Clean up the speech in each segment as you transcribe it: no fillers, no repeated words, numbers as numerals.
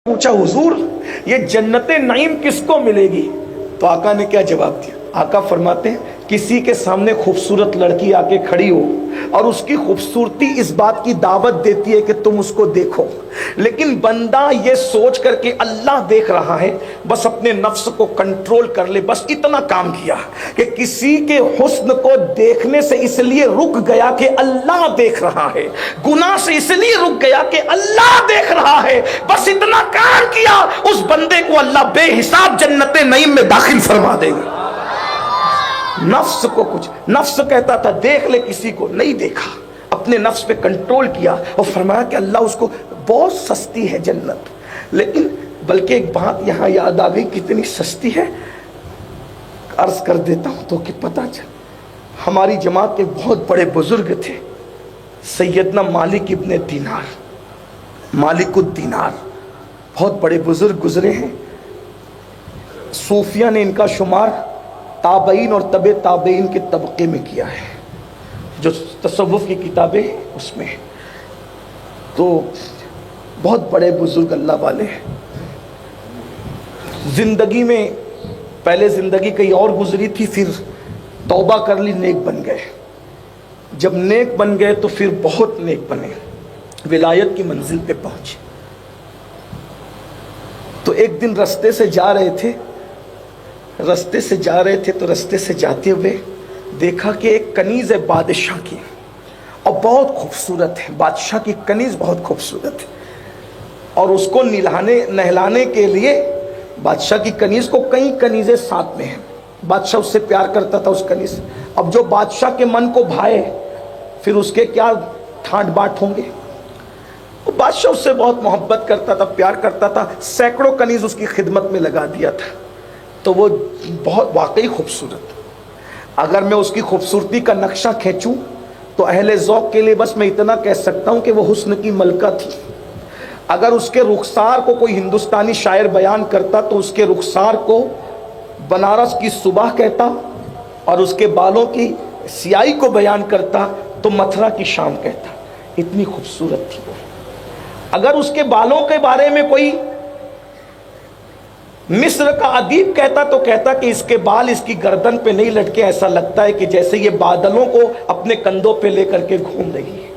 पूछा हुजूर ये जन्नत नईम किसको मिलेगी? तो आका ने क्या जवाब दिया? आका फरमाते हैं किसी के सामने खूबसूरत लड़की आके खड़ी हो और उसकी खूबसूरती इस बात की दावत देती है कि तुम उसको देखो, लेकिन बंदा ये सोच करके अल्लाह देख रहा है, बस अपने नफ्स को कंट्रोल कर ले, बस इतना काम किया कि किसी के हुस्न को देखने से इसलिए रुक गया कि अल्लाह देख रहा है, गुनाह से इसलिए रुक गया कि अल्लाह देख रहा है, बस इतना काम किया, उस बंदे को अल्लाह बेहिसाब जन्नत नईम में दाखिल फरमा देगा। नफ्स को कुछ, नफ्स कहता था देख ले, किसी को नहीं देखा, अपने नफ्स पे कंट्रोल किया और फरमाया कि अल्लाह उसको, बहुत सस्ती है जन्नत। लेकिन बल्कि एक बात यहां याद आ गई, कितनी सस्ती है अर्ज कर देता हूं तो कि पता चल। हमारी जमात के बहुत बड़े बुजुर्ग थे, सैयदना मालिक इब्ने दीनार, मालिकुद्दीनार, बहुत बड़े बुजुर्ग गुजरे हैं। सूफिया ने इनका शुमार ताबईन और तबे ताबईन के तबके में किया है, जो तसव्वुफ की किताबें उसमें। तो बहुत बड़े बुजुर्ग अल्लाह वाले हैं। जिंदगी में पहले जिंदगी कहीं और गुजरी थी, फिर तौबा कर ली, नेक बन गए। जब नेक बन गए तो फिर बहुत नेक बने, विलायत की मंजिल पे पहुंचे। तो एक दिन रास्ते से जा रहे थे, तो रास्ते से जाते हुए देखा कि एक कनीज है बादशाह की, और बहुत खूबसूरत है, बादशाह की कनीज बहुत खूबसूरत है, और उसको नहलाने के लिए बादशाह की कनीज को कई कनीजें साथ में हैं। बादशाह उससे प्यार करता था, उस कनीज। अब जो बादशाह के मन को भाए फिर उसके क्या ठाट बाट होंगे। बादशाह उससे बहुत मोहब्बत करता था, प्यार करता था, सैकड़ों कनीज उसकी खिदमत में लगा दिया था। तो वो बहुत वाकई खूबसूरत। अगर मैं उसकी खूबसूरती का नक्शा खींचूं तो अहले ज़ौक़ के लिए बस मैं इतना कह सकता हूं कि वो हुस्न की मलका थी। अगर उसके रुखसार को कोई हिंदुस्तानी शायर बयान करता तो उसके रुखसार को बनारस की सुबह कहता, और उसके बालों की सियाही को बयान करता तो मथुरा की शाम कहता। इतनी खूबसूरत थी वो। अगर उसके बालों के बारे में कोई मिस्र का अदीब कहता तो कहता कि इसके बाल इसकी गर्दन पे नहीं लटके, ऐसा लगता है कि जैसे ये बादलों को अपने कंधों पे लेकर के घूम रही है।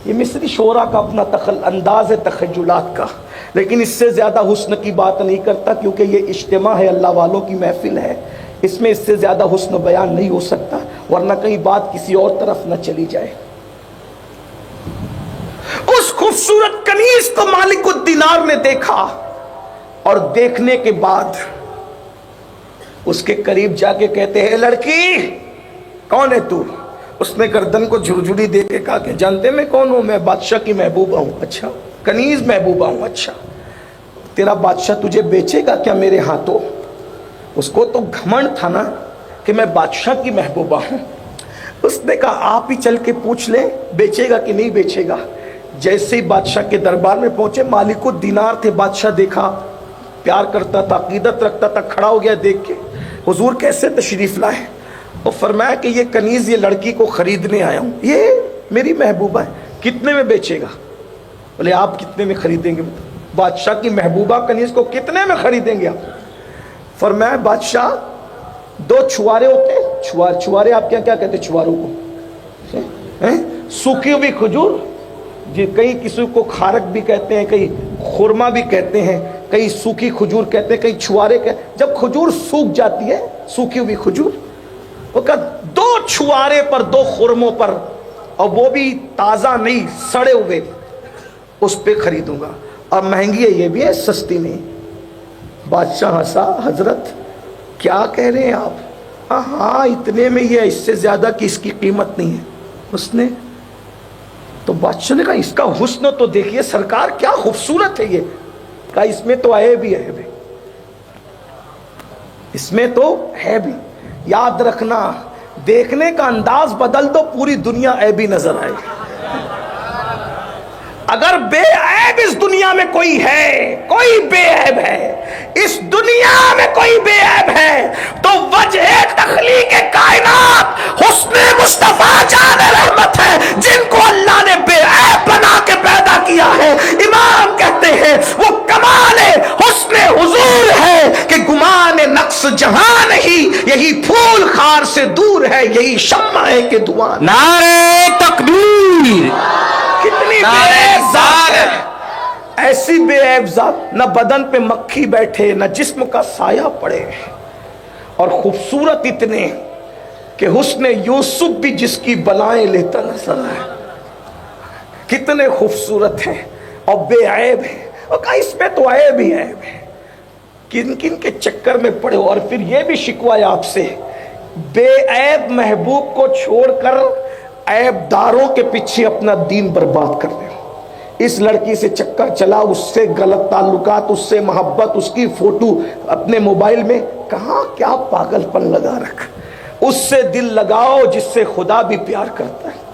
ये मिस्री शोरा का अपना अंदाज है तखजुलात का, लेकिन इससे ज्यादा हुस्न की बात नहीं करता, क्योंकि ये इज्तिमा है, अल्लाह वालों की महफिल है, इसमें इससे ज्यादा हुस्न बयान नहीं हो सकता, वरना कहीं बात किसी और तरफ न चली जाए। उस खूबसूरत कनीज को मालिकुद्दीनार ने देखा, और देखने के बाद उसके करीब जाके कहते हैं, लड़की कौन है तू? उसने गर्दन को झुरझुरी दे के कहा कि जानते मैं कौन हूं? मैं बादशाह की महबूबा हूं। अच्छा, कनीज महबूबा हूं। अच्छा, तेरा बादशाह तुझे बेचेगा क्या मेरे हाथों? उसको तो घमंड था ना कि मैं बादशाह की महबूबा हूं। उसने कहा आप ही चल के पूछ ले बेचेगा कि नहीं बेचेगा। जैसे ही बादशाह के दरबार में पहुंचे, मालिकुद्दीनार थे, बादशाह देखा, प्यार करता था, अकीदत रखता था, खड़ा हो गया देख के, हुजूर कैसे तशरीफ लाए? और फरमाया कि ये कनीज, ये लड़की को खरीदने आया हूं, ये मेरी महबूबा है, कितने में बेचेगा? बोले आप कितने में खरीदेंगे? बादशाह की महबूबा कनीज को कितने में खरीदेंगे आप? फरमाया बादशाह, दो छुआरे होते, छुआरे आप क्या क्या कहते छुआरों को? सूखी हुई खजूर, जी कई किसी को खारक भी कहते हैं, कई खुरमा भी कहते हैं, कई सूखी खजूर कहते हैं, कई छुआरे कहते। जब खजूर सूख जाती है, सूखी हुई खजूर, वो कहा दो छुआरे पर, दो खुरमों पर, और वो भी ताजा नहीं, सड़े हुए, उस पे खरीदूंगा। और महंगी है ये भी है, सस्ती नहीं। बादशाह हंसा, हजरत क्या कह रहे हैं आप? हाँ इतने में ये, इससे ज्यादा की इसकी कीमत नहीं है। उसने तो बादशाह ने कहा इसका हुस्न तो देखिए सरकार, क्या खूबसूरत है ये। कहा इसमें तो है भी है, इसमें तो है भी। याद रखना, देखने का अंदाज बदल दो, पूरी दुनिया ऐबी नजर आएगी। अगर बेऐब इस दुनिया में कोई है, कोई बेऐब है इस दुनिया में, कोई बेऐब है, तो वजह तख्लीक कायनात हुस्न मुस्तफा जान रहमत है, जिनको अल्लाह ने बेऐब बना के पैदा किया है। इमाम कहते हैं वो कमाल है जहां नहीं, यही फूल खार से दूर है, यही शम्मा है कि धुआं। नारे तकबीर, कितनी बेऐब जात है, ऐसी बेऐब जात, न बदन पे मक्खी बैठे, न जिस्म का साया पड़े, और खूबसूरत इतने कि हुस्न यूसुफ भी जिसकी बलाएं लेता नजर आए। कितने खूबसूरत हैं और बेऐब हैं, और कहा इसमें तो ऐब ही ऐब है। किन किन के चक्कर में पड़े हो। और फिर यह भी शिकवा है आपसे, बेऐब महबूब को छोड़कर ऐबदारों के पीछे अपना दीन बर्बाद कर रहे हो। इस लड़की से चक्कर चला, उससे गलत ताल्लुकात, उससे मोहब्बत, उसकी फोटो अपने मोबाइल में, कहाँ क्या पागलपन लगा रखा। उससे दिल लगाओ जिससे खुदा भी प्यार करता है।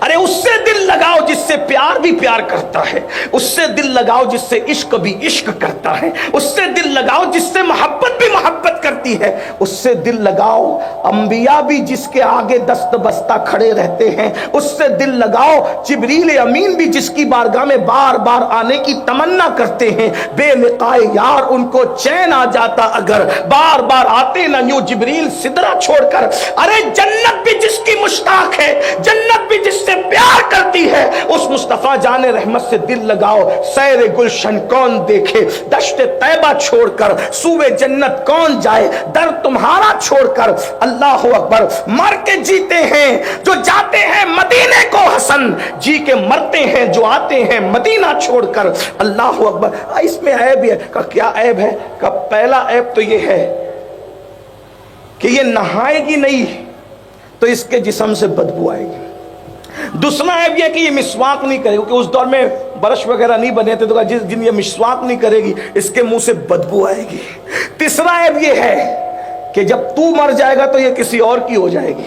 अरे उससे दिल लगाओ जिससे प्यार भी प्यार करता है, उससे दिल लगाओ जिससे इश्क भी इश्क करता है, उससे दिल लगाओ जिससे मोहब्बत भी मोहब्बत करती है, उससे दिल लगाओ अंबिया भी जिसके आगे दस्त बस्ता खड़े रहते हैं, उससे दिल लगाओ जिब्रील अमीन भी जिसकी बारगाह में बार बार आने की तमन्ना करते हैं। बेलिकाए यार उनको चैन आ जाता अगर बार बार आते ना यूं जिब्रील सिदरा छोड़कर। अरे जन्नत भी जिसकी मुश्ताक है, जन्नत भी जिससे प्यार करती है, उस मुस्तफा जाने रहमत से दिल लगाओ। सैर गुलशन कौन देखे दश्ते तैबा छोड़कर, सूबे जन्नत कौन जाए दर तुम्हारा छोड़कर। अल्लाह अकबर। मर के जीते हैं जो जाते हैं मदीने को हसन, जी के मरते हैं जो आते हैं मदीना छोड़कर। अल्लाह अकबर। इसमें ऐब है का क्या ऐब है का पहला ऐब तो ये है कि ये नहाएगी नहीं तो इसके जिस्म से बदबू आएगी। दूसरा ऐब यह कि ये मिसवाक नहीं करेगी, क्योंकि उस दौर में ब्रश वगैरह नहीं बने थे, तो जिस दिन ये मिसवाक नहीं करेगी इसके मुंह से बदबू आएगी। तीसरा ऐब ये है कि जब तू मर जाएगा तो ये किसी और की हो जाएगी,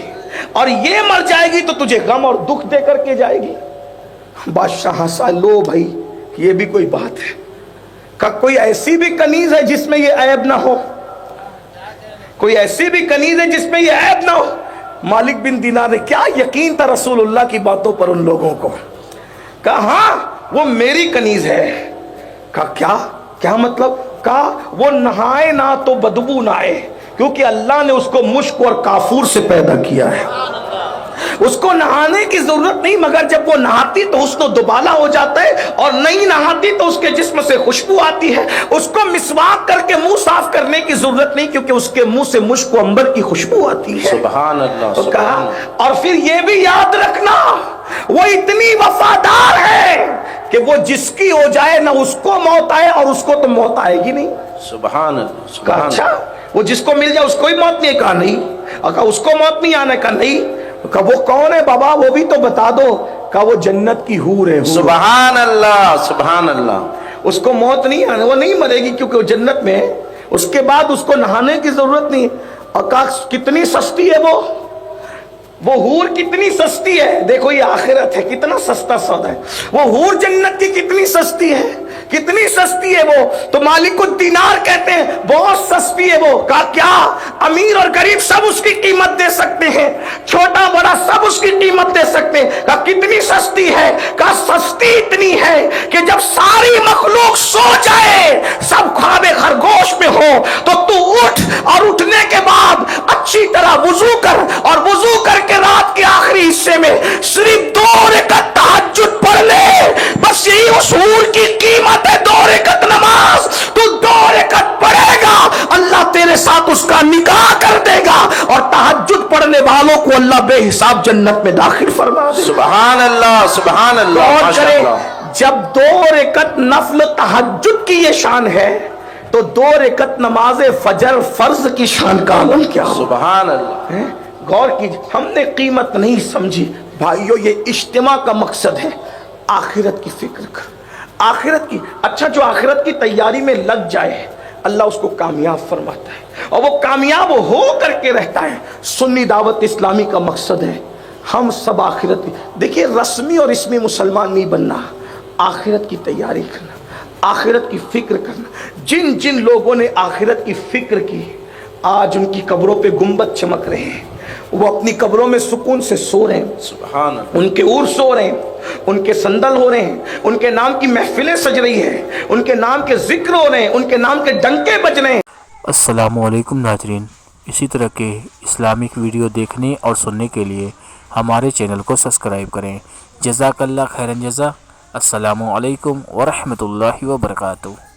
और ये मर जाएगी तो तुझे गम और दुख दे करके जाएगी। बादशाह हंसा, लो भाई ये भी कोई बात है का कोई ऐसी भी कनीज है जिसमें ये ऐब ना हो, कोई ऐसी भी कनीज है जिसमें ये ऐब ना हो। मालिक बिन दीनार ने क्या यकीन था रसूलुल्लाह की बातों पर उन लोगों को, कहा हाँ वो मेरी कनीज है। कहा क्या क्या मतलब? कहा वो नहाए ना तो बदबू ना आए, क्योंकि अल्लाह ने उसको मुश्क और काफूर से पैदा किया है। उसको नहाने की जरूरत नहीं, मगर जब वो नहाती तो उसको दुबाला हो जाता है, और नहीं नहाती तो उसके जिस्म से खुशबू आती है। उसको मिसवाक करके मुंह साफ करने की जरूरत नहीं, क्योंकि उसके मुंह से मुश्क व अंबर की खुशबू आती है। सुभान अल्लाह। तो कहा, और फिर ये भी याद रखना वो इतनी वफादार है कि वो जिसकी हो जाए ना उसको मौत आए और उसको तो मौत आएगी नहीं। सुभान अल्लाह। अच्छा वो जिसको मिल जाए उसको ही मौत नहीं, कहा नहीं। और कहा उसको मौत नहीं आने का नहीं। कहा वो कौन है बाबा वो भी तो बता दो। कहा वो जन्नत की हूर है। सुभान अल्लाह, सुभान अल्लाह। उसको मौत नहीं आने, वो नहीं मरेगी क्योंकि वो जन्नत में है। उसके बाद उसको नहाने की जरूरत नहीं। और कहा कितनी सस्ती है वो हूर कितनी सस्ती है। देखो ये आखिरत है, कितना सस्ता सौदा है। वो हूर जन्नत की कितनी सस्ती है, कितनी सस्ती है वो। तो मालिकुद दीनार कहते हैं बहुत सस्ती है वो। कहा क्या? अमीर और गरीब सब उसकी कीमत दे सकते हैं, छोटा बड़ा सब उसकी कीमत दे सकते हैं। कहा कितनी सस्ती है? कहा सस्ती इतनी है कि जब सारी मखलूक सो जाए, सब ख्वाबे खरगोश में हो, तो तू उठ और उठने के बाद अच्छी तरह वुजू कर, और वुजू करके रात के आखिरी हिस्से में सिर्फ 2 रकात तहज्जुद पढ़ ले। बस यही उस हूर की कीमत है, 2 रकात नमाज। तू 2 रकात पढ़ेगा, अल्लाह तेरे साथ उसका निकाह कर देगा, और तहज्जुद पढ़ने वालों को अल्लाह बेहिसाब जन्नत में दाखिल फरमा देगा। सुभान अल्लाह, सुभान अल्लाह, माशाअल्लाह। जब 2 रकात नफल तहज्जुद की ये शान है, तो 2 रकात नमाज फजर फर्ज की शान का आलम क्या हो। सुभान अल्लाह। गौर कीजिए, हमने कीमत नहीं समझी भाइयों। ये इज्तिमा का मकसद है आखिरत की फिक्र कर, आखिरत की। अच्छा जो आखिरत की तैयारी में लग जाए अल्लाह उसको कामयाब फरमाता है, और वो कामयाब हो करके रहता है। सुन्नी दावत इस्लामी का मकसद है हम सब आखिरत की, देखिए रस्मी और इसमें मुसलमान नहीं बनना, आखिरत की तैयारी करना, आखिरत की फिक्र करना। जिन जिन लोगों ने आखिरत की फिक्र की, आज उनकी कब्रों पे गुंबद चमक रहे हैं, वो अपनी कब्रों में सुकून से सो रहे हैं। सुभान अल्लाह। उनके उर्स हो रहे हैं, उनके संदल हो रहे हैं, उनके नाम की महफिलें सज रही हैं, उनके नाम के जिक्र हो रहे हैं, उनके नाम के डंके बज रहे हैं। السلام علیکم ناظرین، اسی طرح کے اسلامک ویڈیو دیکھنے اور سننے کے لیے ہمارے چینل کو سبسکرائب کریں۔ جزاک اللہ خیرن جزا۔ السلام علیکم ورحمۃ اللہ وبرکاتہ۔